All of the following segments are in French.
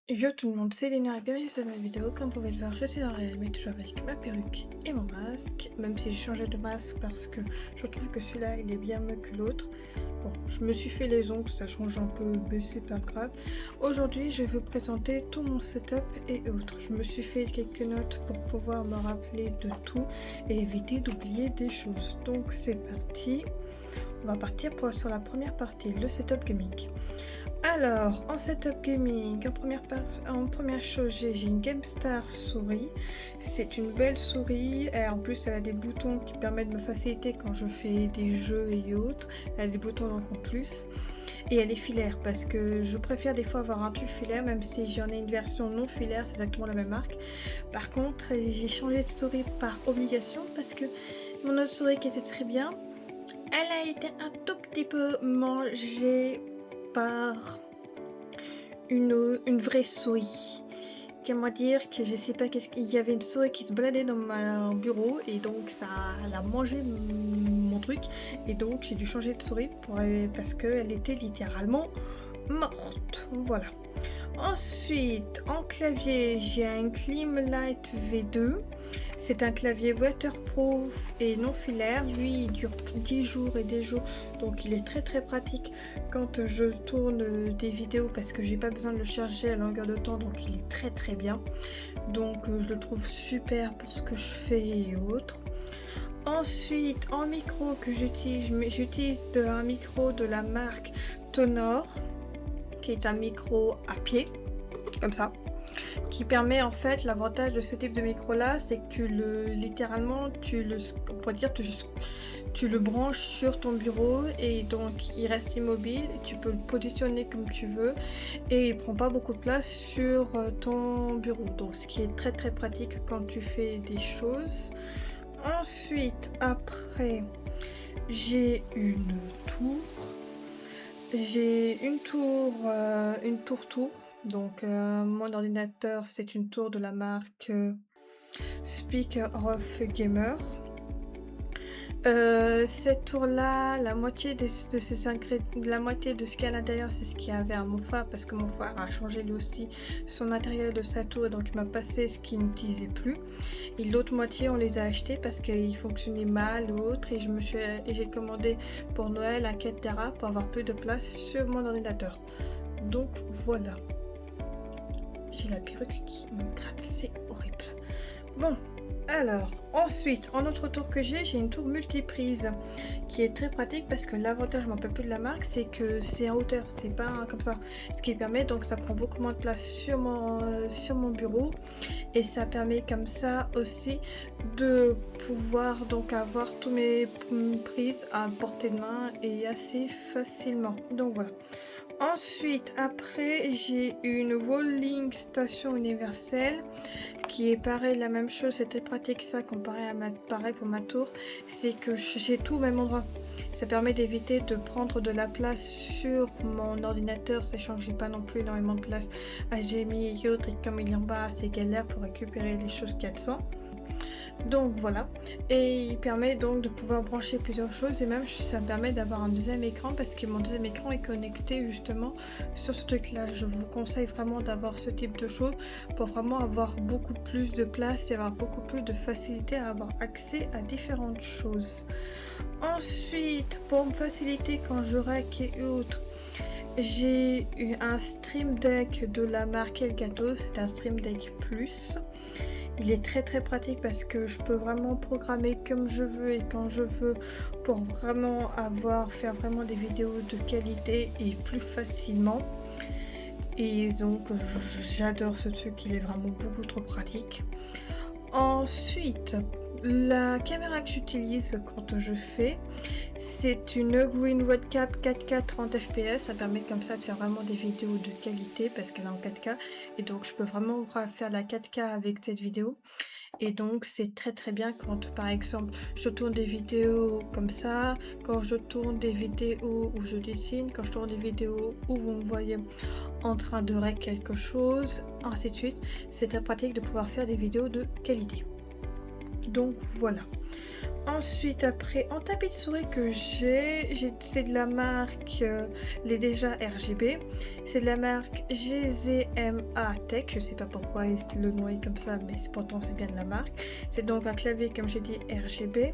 Yo tout le monde, c'est Léna et bienvenue sur ma vidéo. Comme vous pouvez le voir, je suis en réel mais toujours avec ma perruque et mon masque. Même si j'ai changé de masque parce que je trouve que celui-là il est bien mieux que l'autre. Bon, je me suis fait les ongles, ça change un peu mais c'est pas grave. Aujourd'hui je vais vous présenter tout mon setup et autres. Je me suis fait quelques notes pour pouvoir me rappeler de tout et éviter d'oublier des choses. Donc c'est parti. On va partir sur la première partie, le setup gaming. Alors, en setup gaming, en première chose, j'ai une GameStar souris. C'est une belle souris et en plus elle a des boutons qui permettent de me faciliter quand je fais des jeux et autres. Elle a des boutons donc en plus. Et elle est filaire parce que je préfère des fois avoir un truc filaire même si j'en ai une version non filaire, c'est exactement la même marque. Par contre, j'ai changé de souris par obligation parce que mon autre souris qui était très bien, elle a été un tout petit peu mangée par une vraie souris. Comment dire que je sais pas qu'est-ce qu'il y avait une souris qui se baladait dans mon bureau et donc ça elle a mangé mon truc et donc j'ai dû changer de souris parce qu'elle était littéralement morte. Voilà. Ensuite, en clavier, j'ai un Climlite V2. C'est un clavier waterproof et non filaire. Lui, il dure 10 jours et des jours. Donc, il est très très pratique quand je tourne des vidéos parce que j'ai pas besoin de le charger à longueur de temps. Donc, il est très très bien. Donc, je le trouve super pour ce que je fais et autres. Ensuite, en micro que j'utilise un micro de la marque Tonor, qui est un micro à pied, comme ça, qui permet en fait, l'avantage de ce type de micro là, c'est que on pourrait dire, tu le branches sur ton bureau et donc il reste immobile, et tu peux le positionner comme tu veux et il prend pas beaucoup de place sur ton bureau, donc ce qui est très très pratique quand tu fais des choses. Ensuite, après, j'ai une tour. J'ai une tour, donc mon ordinateur c'est une tour de la marque Speaker of Gamer. Cette tour là, la moitié de ce qu'il y a à l'intérieur c'est ce qu'il y avait à mon frère parce que mon frère a changé lui aussi son matériel de sa tour et donc il m'a passé ce qu'il n'utilisait plus. Et l'autre moitié on les a achetés parce qu'ils fonctionnaient mal ou autre et j'ai commandé pour Noël un 4 Tera pour avoir plus de place sur mon ordinateur. Donc voilà. J'ai la perruque qui me gratte, c'est horrible. Bon, alors ensuite en autre tour que j'ai une tour multiprise qui est très pratique parce que l'avantage, je m'en rappelle plus de la marque, c'est que c'est en hauteur, c'est pas comme ça, ce qui permet donc ça prend beaucoup moins de place sur mon bureau et ça permet comme ça aussi de pouvoir donc avoir tous mes prises à portée de main et assez facilement. Donc voilà. Ensuite, après, j'ai une Walling Station Universelle qui est pareil, la même chose, c'est très pratique ça comparé à pareil pour ma tour, c'est que j'ai tout au même endroit. Ça permet d'éviter de prendre de la place sur mon ordinateur, sachant que j'ai pas non plus énormément de place HDMI et autres, et comme il est en bas, c'est galère pour récupérer les choses qu'il y a dedans. Donc voilà, et il permet donc de pouvoir brancher plusieurs choses et même ça me permet d'avoir un deuxième écran parce que mon deuxième écran est connecté justement sur ce truc là. Je vous conseille vraiment d'avoir ce type de choses pour vraiment avoir beaucoup plus de place et avoir beaucoup plus de facilité à avoir accès à différentes choses. Ensuite, pour me faciliter quand je rack et autres, j'ai eu un Stream Deck de la marque Elgato, c'est un Stream Deck Plus. Il est très très pratique parce que je peux vraiment programmer comme je veux et quand je veux pour vraiment faire vraiment des vidéos de qualité et plus facilement. Et donc j'adore ce truc, il est vraiment beaucoup trop pratique. Ensuite, la caméra que j'utilise quand je fais, c'est une Green Webcam 4K 30 fps. Ça permet comme ça de faire vraiment des vidéos de qualité parce qu'elle est en 4K et donc je peux vraiment faire la 4K avec cette vidéo. Et donc c'est très très bien quand par exemple je tourne des vidéos comme ça, quand je tourne des vidéos où je dessine, quand je tourne des vidéos où vous me voyez en train de rec quelque chose, ainsi de suite. C'est très pratique de pouvoir faire des vidéos de qualité. Donc voilà. Ensuite, après, en tapis de souris que c'est de la marque les déjà RGB. C'est de la marque GZMA Tech. Je sais pas pourquoi le nom est comme ça, mais pourtant c'est bien de la marque. C'est donc un clavier, comme j'ai dit, RGB.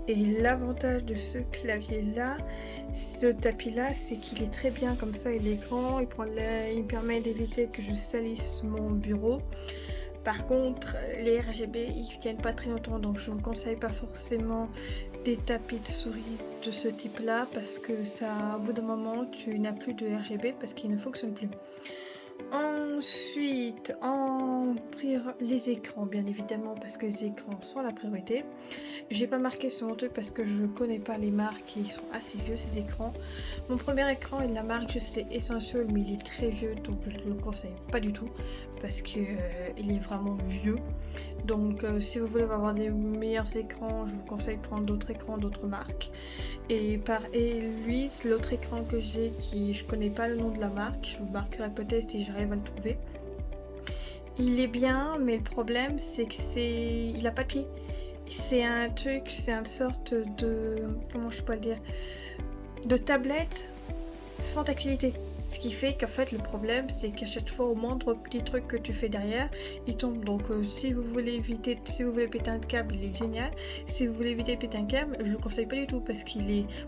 Et l'avantage de ce clavier-là, ce tapis-là, c'est qu'il est très bien comme ça. Il est grand, il me permet d'éviter que je salisse mon bureau. Par contre, les RGB, ils tiennent pas très longtemps, donc je vous conseille pas forcément des tapis de souris de ce type-là, parce que ça, au bout d'un moment, tu n'as plus de RGB parce qu'ils ne fonctionnent plus. Ensuite, les écrans, bien évidemment, parce que les écrans sont la priorité. J'ai pas marqué sur mon truc parce que je connais pas les marques, ils sont assez vieux ces écrans. Mon premier écran est de la marque, je sais, Essential, mais il est très vieux, donc je ne le conseille pas du tout parce que il est vraiment vieux. Donc si vous voulez avoir des meilleurs écrans, je vous conseille de prendre d'autres écrans, d'autres marques. Et lui, l'autre écran que j'ai, qui je connais pas le nom de la marque, je vous marquerai peut-être si j'arrive à le trouver. Il est bien, mais le problème c'est que il a pas de pied. C'est un truc, c'est une sorte de, comment je peux le dire, de tablette sans tactilité. Ce qui fait qu'en fait le problème c'est qu'à chaque fois au moindre petit truc que tu fais derrière, il tombe. Donc si vous voulez péter un câble, il est génial. Si vous voulez éviter de péter un câble, je le conseille pas du tout parce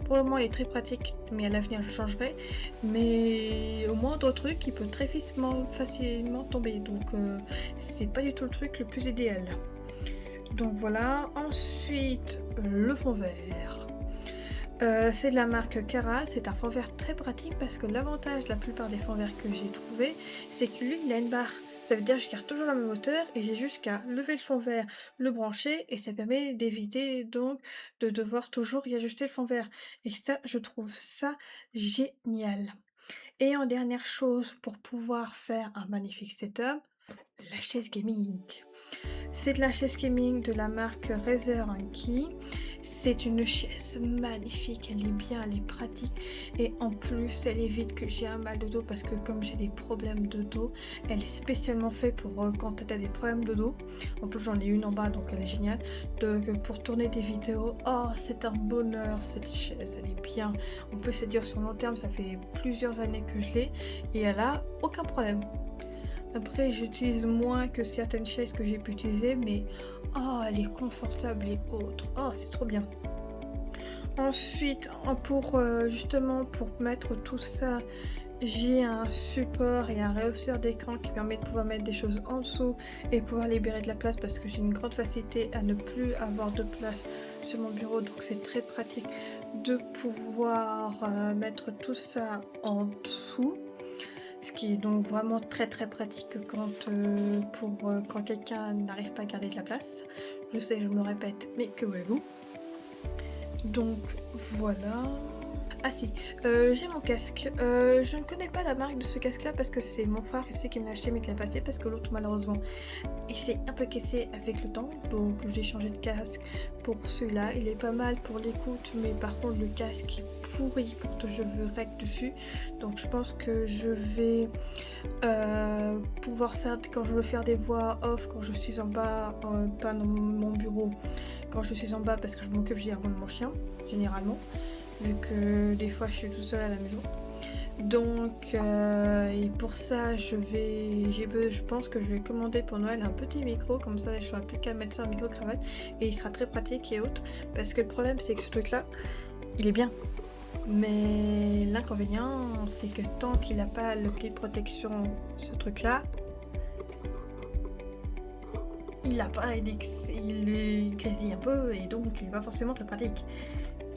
pour le moment il est très pratique, mais à l'avenir je changerai. Mais au moindre truc, il peut très facilement tomber. Donc c'est pas du tout le truc le plus idéal. Donc voilà. Ensuite, le fond vert. C'est de la marque Cara, c'est un fond vert très pratique parce que l'avantage de la plupart des fonds verts que j'ai trouvé, c'est que lui il a une barre. Ça veut dire que je garde toujours la même hauteur et j'ai juste qu'à lever le fond vert, le brancher, et ça permet d'éviter donc de devoir toujours y ajuster le fond vert. Et ça, je trouve ça génial. Et en dernière chose, pour pouvoir faire un magnifique setup, la chaise gaming. C'est de la chaise gaming de la marque Razer Key. C'est une chaise magnifique, elle est bien, elle est pratique et en plus elle évite que j'ai un mal de dos parce que comme j'ai des problèmes de dos, elle est spécialement faite pour quand tu as des problèmes de dos. En plus j'en ai une en bas donc elle est géniale. Donc pour tourner des vidéos, oh c'est un bonheur cette chaise, elle est bien. On peut se dire sur long terme, ça fait plusieurs années que je l'ai et elle a aucun problème. Après, j'utilise moins que certaines chaises que j'ai pu utiliser, mais oh, elle est confortable et autre. Oh, c'est trop bien. Ensuite, justement pour mettre tout ça, j'ai un support et un rehausseur d'écran qui permet de pouvoir mettre des choses en dessous et pouvoir libérer de la place parce que j'ai une grande facilité à ne plus avoir de place sur mon bureau, donc c'est très pratique de pouvoir mettre tout ça en dessous. Ce qui est donc vraiment très très pratique quand quelqu'un n'arrive pas à garder de la place. Je sais, je me répète, mais que voulez-vous? Donc voilà. Ah si, j'ai mon casque. Je ne connais pas la marque de ce casque là parce que c'est mon frère qui me l'a acheté mais qui l'a passé parce que l'autre malheureusement il s'est un peu cassé avec le temps, donc j'ai changé de casque pour celui-là. Il est pas mal pour l'écoute, mais par contre le casque est pourri quand je veux rec dessus, donc je pense que je vais pouvoir faire, quand je veux faire des voix off quand je suis en bas, pas dans mon bureau, quand je suis en bas parce que je m'occupe généralement de mon chien, généralement, vu que des fois je suis toute seule à la maison. Donc et pour ça je pense que je vais commander pour Noël un petit micro, comme ça je n'aurai plus qu'à mettre ça en micro cravate et il sera très pratique et haute, parce que le problème c'est que ce truc là il est bien, mais l'inconvénient c'est que tant qu'il n'a pas le petit protection, ce truc là il grésille un peu et donc il est pas forcément très pratique.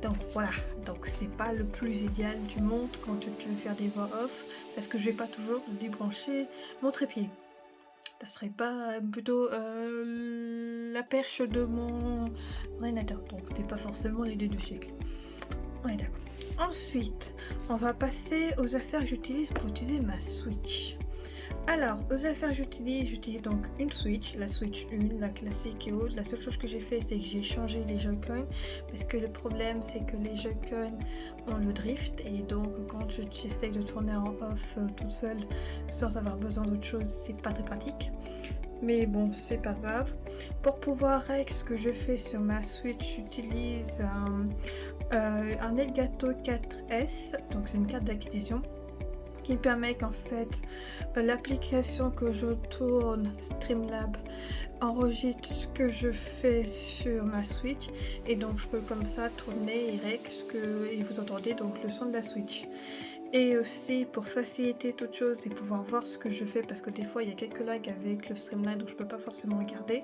Donc voilà, donc c'est pas le plus idéal du monde quand tu veux faire des voix off, parce que je vais pas toujours débrancher mon trépied. Ça serait pas plutôt la perche de mon ordinateur, donc c'est pas forcément les deux siècles. On est d'accord. Ensuite, on va passer aux affaires que j'utilise pour utiliser ma Switch. Alors, aux affaires, j'utilise donc une Switch, la Switch 1, la classique et autres. La seule chose que j'ai fait, c'est que j'ai changé les Joy-Con parce que le problème, c'est que les Joy-Con ont le drift et donc quand j'essaye de tourner en off toute seule sans avoir besoin d'autre chose, c'est pas très pratique. Mais bon, c'est pas grave. Pour pouvoir régler ce que je fais sur ma Switch, j'utilise un Elgato 4S, donc c'est une carte d'acquisition qui permet qu'en fait l'application que je tourne, Streamlab, enregistre ce que je fais sur ma Switch et donc je peux comme ça tourner et vous entendez donc le son de la Switch. Et aussi pour faciliter toute chose et pouvoir voir ce que je fais parce que des fois il y a quelques lags avec le Streamlab donc je peux pas forcément regarder.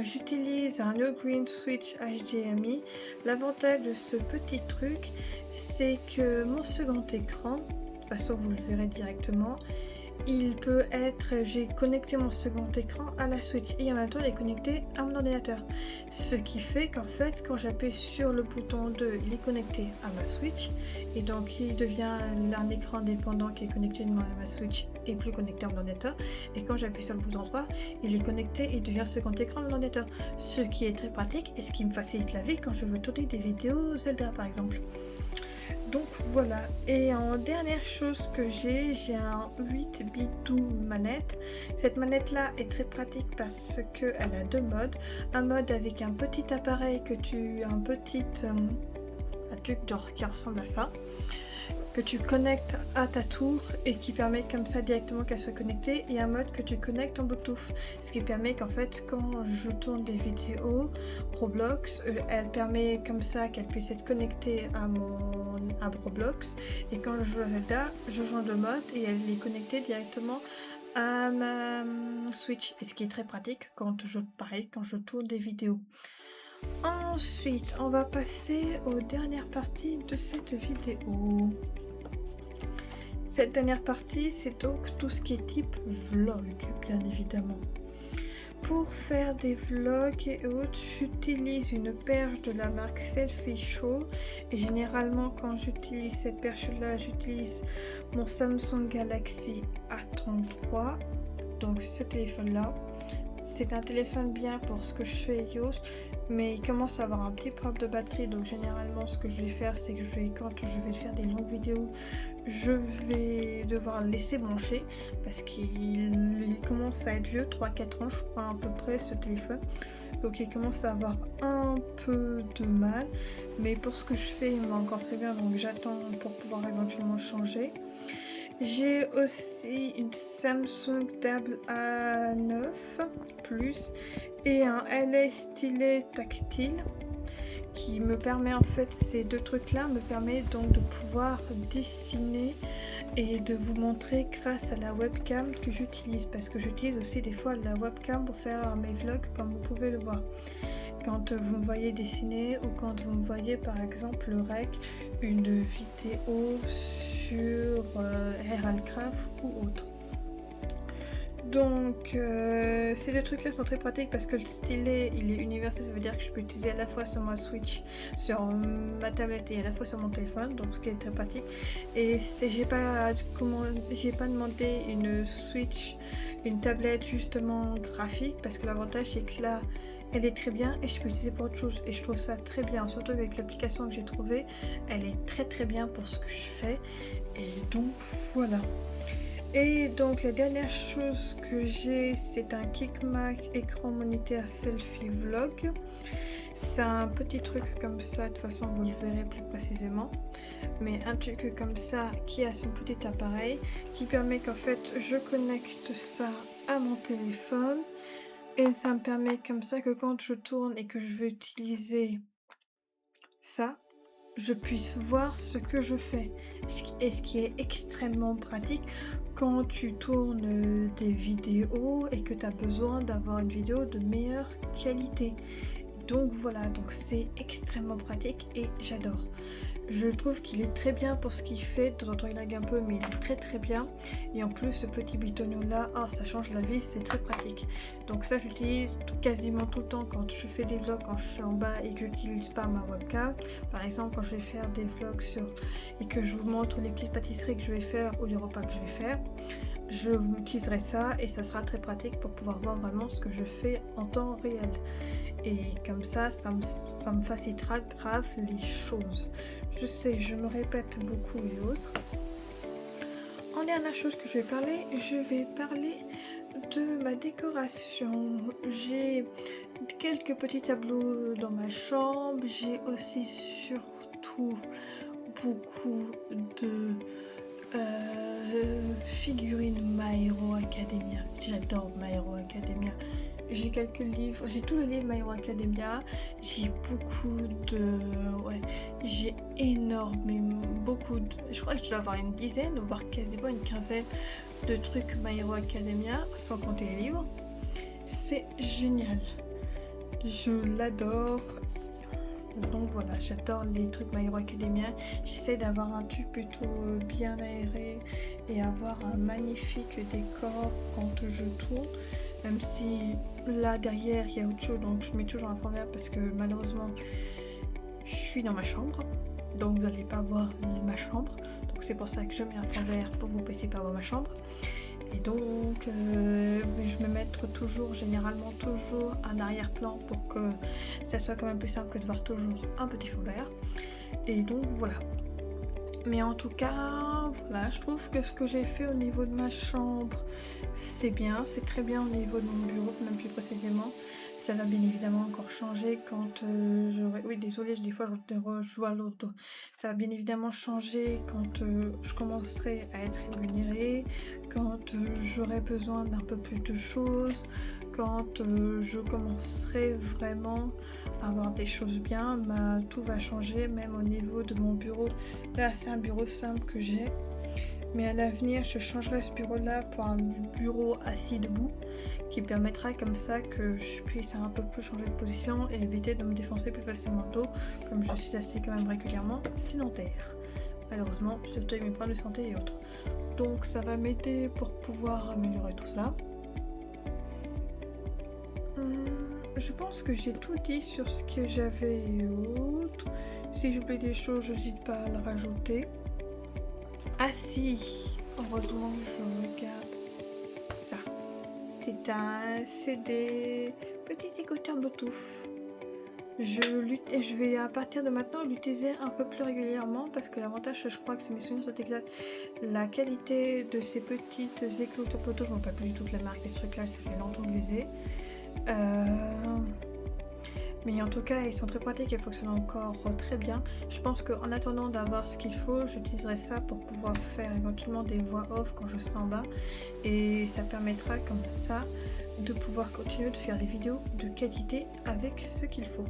J'utilise un No Green Switch HDMI. L'avantage de ce petit truc c'est que mon second écran, de toute façon vous le verrez directement, il peut être, j'ai connecté mon second écran à la Switch et en même temps il est connecté à mon ordinateur, ce qui fait qu'en fait quand j'appuie sur le bouton 2 il est connecté à ma Switch et donc il devient un écran indépendant qui est connecté à ma Switch et plus connecté à mon ordinateur, et quand j'appuie sur le bouton 3 il est connecté et devient le second écran de mon ordinateur, ce qui est très pratique et ce qui me facilite la vie quand je veux tourner des vidéos Zelda par exemple. Donc voilà, et en dernière chose que j'ai un 8 bidou manette. Cette manette là est très pratique parce qu'elle a deux modes. Un mode avec un petit appareil un truc genre qui ressemble à ça, que tu connectes à ta tour et qui permet comme ça directement qu'elle soit connectée, et un mode que tu connectes en Bluetooth, ce qui permet qu'en fait quand je tourne des vidéos Roblox, elle permet comme ça qu'elle puisse être connectée à Roblox, et quand je joue à Zelda je change de mode et elle est connectée directement à ma Switch, et ce qui est très pratique quand je tourne des vidéos. Ensuite on va passer aux dernières parties de cette vidéo. Cette dernière partie, c'est donc tout ce qui est type vlog, bien évidemment. Pour faire des vlogs et autres, j'utilise une perche de la marque Selfie Show. Et généralement, quand j'utilise cette perche-là, j'utilise mon Samsung Galaxy A33. Donc ce téléphone-là. C'est un téléphone bien pour ce que je fais et autres, mais il commence à avoir un petit problème de batterie, donc généralement ce que je vais faire c'est que quand je vais faire des longues vidéos, je vais devoir le laisser brancher parce qu'il commence à être vieux, 3-4 ans je crois à peu près ce téléphone, donc il commence à avoir un peu de mal, mais pour ce que je fais il me va encore très bien, donc j'attends pour pouvoir éventuellement le changer. J'ai aussi une Samsung Tab A9 Plus et un LA stylet tactile qui me permet, en fait ces deux trucs là me permettent donc de pouvoir dessiner et de vous montrer grâce à la webcam que j'utilise, parce que j'utilise aussi des fois la webcam pour faire mes vlogs comme vous pouvez le voir. Quand vous me voyez dessiner ou quand vous me voyez par exemple une vidéo sur Heraldcraft ou autre. Donc ces deux trucs là sont très pratiques parce que le stylet il est universel, ça veut dire que je peux l'utiliser à la fois sur ma Switch, sur ma tablette et à la fois sur mon téléphone, donc ce qui est très pratique. Et j'ai pas demandé une Switch, une tablette justement graphique, parce que l'avantage c'est que là elle est très bien et je peux l'utiliser pour autre chose, et je trouve ça très bien, surtout avec l'application que j'ai trouvée, elle est très bien pour ce que je fais. Et donc voilà. Et donc la dernière chose que j'ai, c'est un KickMac écran moniteur selfie vlog. C'est un petit truc comme ça, de toute façon vous le verrez plus précisément, mais un truc comme ça qui a son petit appareil qui permet qu'en fait je connecte ça à mon téléphone, et ça me permet comme ça que quand je tourne et que je vais utiliser ça, je puisse voir ce que je fais, et ce qui est extrêmement pratique quand tu tournes des vidéos et que tu as besoin d'avoir une vidéo de meilleure qualité. Donc voilà, donc c'est extrêmement pratique et j'adore. Je trouve qu'il est très bien pour ce qu'il fait, de temps en temps il lag un peu mais il est très bien, et en plus ce petit bitonio là, ça change la vie, c'est très pratique. Donc ça j'utilise quasiment tout le temps quand je fais des vlogs, quand je suis en bas et que j'utilise pas ma webcam. Par exemple quand je vais faire des vlogs et que je vous montre les petites pâtisseries que je vais faire ou les repas que je vais faire, je utiliserai ça et ça sera très pratique pour pouvoir voir vraiment ce que je fais en temps réel. Et comme ça me facilitera grave les choses. Je sais, je me répète beaucoup et autres. En dernière chose que je vais parler de ma décoration. J'ai quelques petits tableaux dans ma chambre. J'ai aussi surtout beaucoup de figurines My Hero Academia. J'adore My Hero Academia. J'ai quelques livres, j'ai tous les livres My Hero Academia. J'ai beaucoup de... Ouais, j'ai énormément, je crois que je dois avoir une dizaine, voire quasiment une quinzaine de trucs My Hero Academia, sans compter les livres. C'est génial. Je l'adore. Donc voilà, j'adore les trucs My Hero Academia. J'essaie d'avoir un truc plutôt bien aéré et avoir un magnifique décor quand je tourne. Même si là derrière il y a autre chose, donc je mets toujours un fond vert parce que malheureusement je suis dans ma chambre. Donc vous n'allez pas voir ma chambre. Donc c'est pour ça que je mets un fond vert pour que vous puissiez pas voir ma chambre. Et donc je me mettre toujours, généralement toujours un arrière-plan pour que ça soit quand même plus simple que de voir toujours un petit fond vert. Et donc voilà. Mais en tout cas, voilà, je trouve que ce que j'ai fait au niveau de ma chambre, c'est bien, c'est très bien au niveau de mon bureau, même plus précisément. Ça va bien évidemment encore changer quand j'aurai... Oui, désolé, des fois je vois l'autre. Ça va bien évidemment changer quand je commencerai à être rémunérée, quand j'aurai besoin d'un peu plus de choses, quand je commencerai vraiment à avoir des choses bien, tout va changer, même au niveau de mon bureau. Là, c'est un bureau simple que j'ai. Mais à l'avenir, je changerai ce bureau-là pour un bureau assis debout qui permettra comme ça que je puisse un peu plus changer de position et éviter de me défoncer plus facilement le dos, comme je suis assis quand même régulièrement sédentaire. Malheureusement, je dois mes problèmes de santé et autres. Donc ça va m'aider pour pouvoir améliorer tout ça. Je pense que j'ai tout dit sur ce que j'avais et autres. Si j'oublie des choses, je n'hésite pas à le rajouter. Ah si, heureusement je regarde ça. C'est des petits écouteurs Bluetooth. Je vais à partir de maintenant l'utiliser un peu plus régulièrement parce que l'avantage, je crois que c'est mes souvenirs sont exacts. La qualité de ces petites écouteurs Bluetooth, je ne me rappelle plus du tout de la marque des trucs là, ça fait longtemps que je les ai. Mais en tout cas, ils sont très pratiques et fonctionnent encore très bien. Je pense qu'en attendant d'avoir ce qu'il faut, j'utiliserai ça pour pouvoir faire éventuellement des voix off quand je serai en bas. Et ça permettra comme ça de pouvoir continuer de faire des vidéos de qualité avec ce qu'il faut.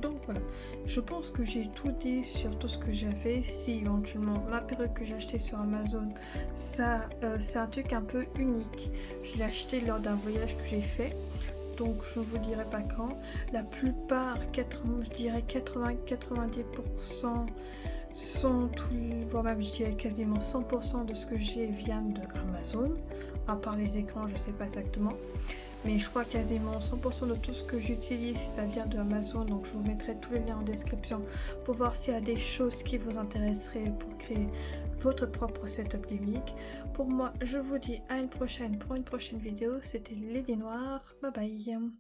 Donc voilà, je pense que j'ai tout dit sur tout ce que j'avais. Si éventuellement ma perruque que j'ai achetée sur Amazon, ça c'est un truc un peu unique. Je l'ai acheté lors d'un voyage que j'ai fait. Donc je ne vous dirai pas quand. La plupart, je dirais 80-90% sont voire même je dirais quasiment 100% de ce que j'ai vient de Amazon. À part les écrans, je ne sais pas exactement. Mais je crois quasiment 100% de tout ce que j'utilise, ça vient de Amazon. Donc je vous mettrai tous les liens en description pour voir s'il y a des choses qui vous intéresseraient pour créer votre propre setup gimmick. Pour moi, je vous dis à une prochaine pour une prochaine vidéo. C'était Lady Noire. Bye bye.